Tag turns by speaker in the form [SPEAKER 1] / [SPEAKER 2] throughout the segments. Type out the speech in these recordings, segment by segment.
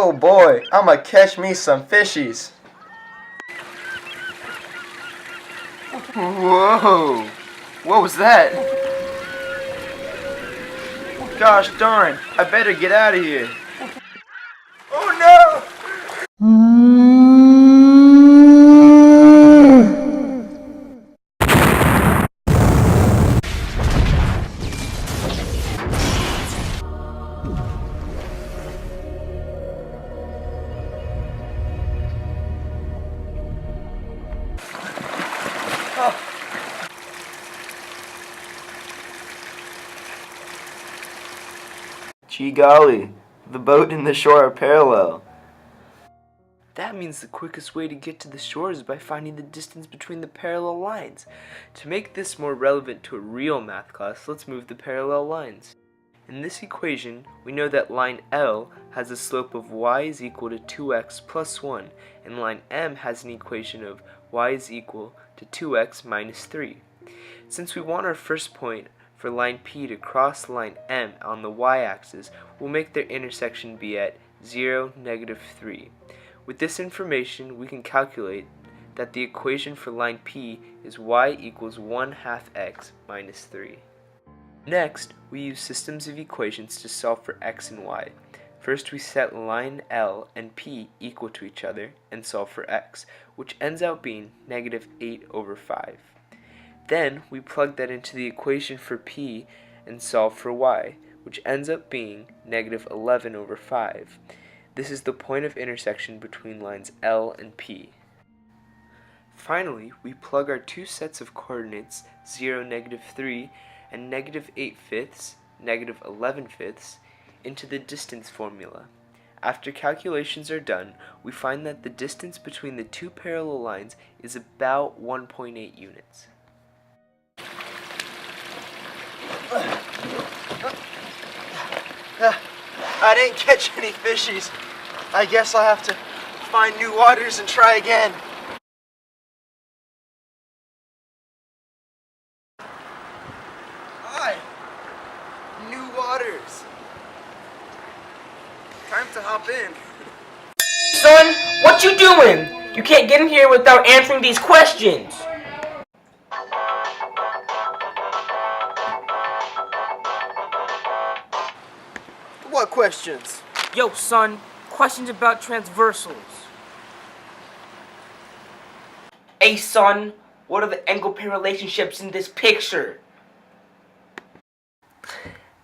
[SPEAKER 1] Oh boy, I'ma catch me some fishies. Whoa! What was that? Gosh darn, I better get out of here. Oh no! Gee golly, the boat and the shore are parallel.
[SPEAKER 2] That means the quickest way to get to the shore is by finding the distance between the parallel lines. To make this more relevant to a real math class, let's move the parallel lines. In this equation, we know that line L has a slope of y is equal to 2x plus 1, and line M has an equation of y is equal to 2x minus 3. Since we want our first point for line P to cross line M on the y-axis, we'll make their intersection be at 0, negative 3. With this information, we can calculate that the equation for line P is y equals 1/2 x minus 3. Next, we use systems of equations to solve for x and y. First, we set line L and P equal to each other and solve for x, which ends out being negative 8 over 5. Then, we plug that into the equation for P and solve for y, which ends up being negative 11 over 5. This is the point of intersection between lines L and P. Finally, we plug our two sets of coordinates, 0, negative 3, and negative 8/5, negative 11/5, into the distance formula. After calculations are done, we find that the distance between the two parallel lines is about 1.8 units.
[SPEAKER 1] I didn't catch any fishies. I guess I'll have to find new waters and try again. Hi! New waters. Time to hop in.
[SPEAKER 3] Son, what you doing? You can't get in here without answering these questions.
[SPEAKER 1] What questions?
[SPEAKER 3] Yo, son, questions about transversals. Hey, son, what are the angle pair relationships in this picture?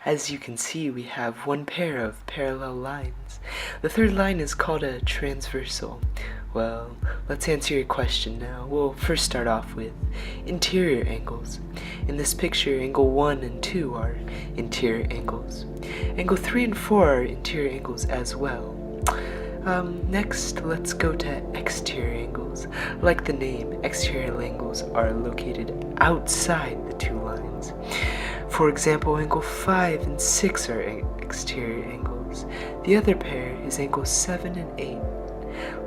[SPEAKER 2] As you can see, we have one pair of parallel lines. The third line is called a transversal. Well, let's answer your question now. We'll first start off with interior angles. In this picture, angle 1 and 2 are interior angles. Angle 3 and 4 are interior angles as well. Next, let's go to exterior angles. Like the name, exterior angles are located outside the two lines. For example, angle 5 and 6 are exterior angles. The other pair is angles 7 and 8.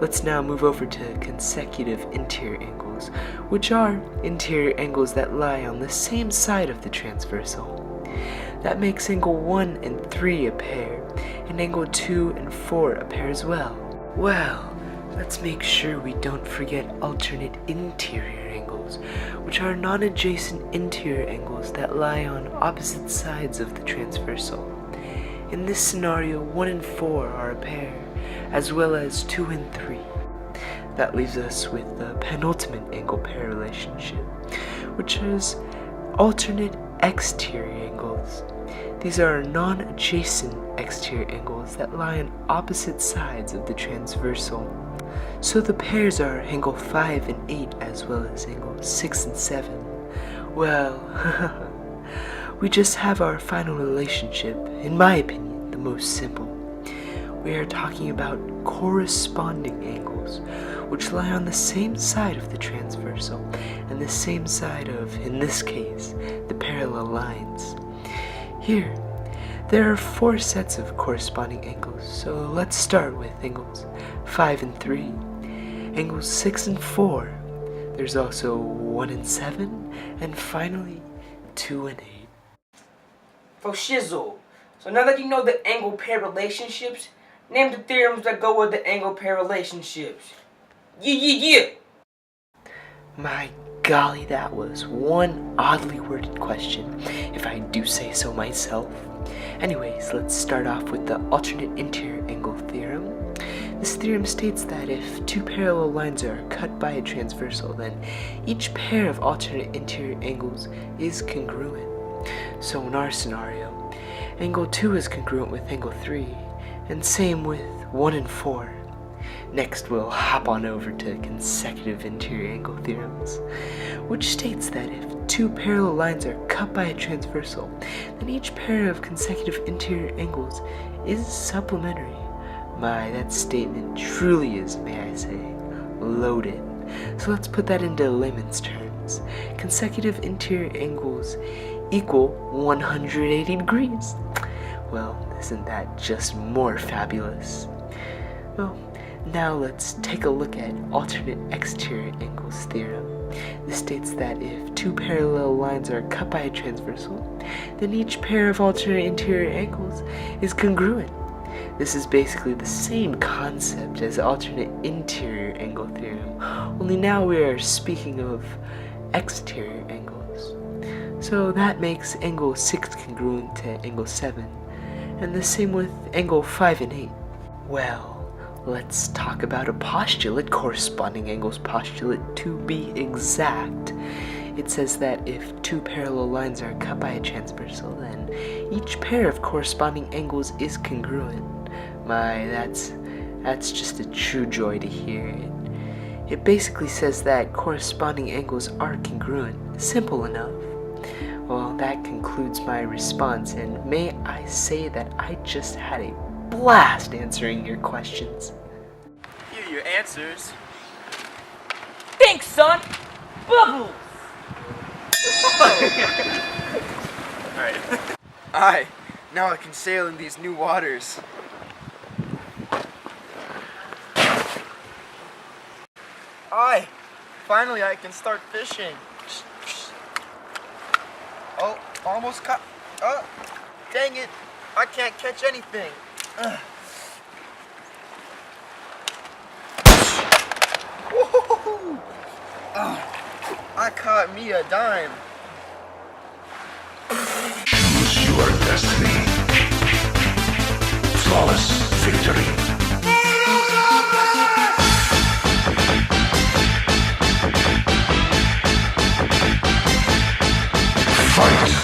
[SPEAKER 2] Let's now move over to consecutive interior angles, which are interior angles that lie on the same side of the transversal. That makes angle 1 and 3 a pair, and angle 2 and 4 a pair as well. Well, let's make sure we don't forget alternate interior angles, which are non-adjacent interior angles that lie on opposite sides of the transversal. In this scenario, 1 and 4 are a pair, as well as 2 and 3. That leaves us with the penultimate angle pair relationship, which is alternate exterior angles. These are non-adjacent exterior angles that lie on opposite sides of the transversal. So the pairs are angle 5 and 8 as well as angle 6 and 7. Well, we just have our final relationship, in my opinion, the most simple. We are talking about corresponding angles, which lie on the same side of the transversal and the same side of, in this case, the parallel lines. Here, there are 4 sets of corresponding angles, so let's start with angles 5 and 3, angles 6 and 4, there's also 1 and 7, and finally 2 and 8.
[SPEAKER 3] For shizzle. So now that you know the angle pair relationships, Name the theorems that go with the angle pair relationships. Yeah.
[SPEAKER 2] My golly, that was one oddly worded question, if I do say so myself. Anyways, let's start off with the alternate interior angle theorem. This theorem states that if two parallel lines are cut by a transversal, then each pair of alternate interior angles is congruent. So in our scenario, angle 2 is congruent with angle 3, and same with 1 and 4. Next, we'll hop on over to consecutive interior angle theorems, which states that if two parallel lines are cut by a transversal, then each pair of consecutive interior angles is supplementary. My, that statement truly is, may I say, loaded. So let's put that into layman's terms. Consecutive interior angles equal 180 degrees. Well, isn't that just more fabulous? Well, now let's take a look at alternate exterior angles theorem. This states that if two parallel lines are cut by a transversal, then each pair of alternate interior angles is congruent. This is basically the same concept as alternate interior angle theorem, only now we are speaking of exterior angles. So that makes angle 6 congruent to angle 7, and the same with angle 5 and 8. Well, let's talk about a postulate, corresponding angles postulate to be exact. It says that if two parallel lines are cut by a transversal, then each pair of corresponding angles is congruent. My, that's just a true joy to hear. It basically says that corresponding angles are congruent. Simple enough. Well, that concludes my response, and may I say that I just had a blast answering your questions.
[SPEAKER 1] Here are your answers.
[SPEAKER 3] Thanks, son. Bubbles.
[SPEAKER 1] Alright. Aye, now I can sail in these new waters. Aye, finally I can start fishing. Oh, almost caught. Oh, dang it, I can't catch anything. Woo-hoo-hoo-hoo. I caught me a dime.
[SPEAKER 4] Choose your destiny. Flawless victory. Fight!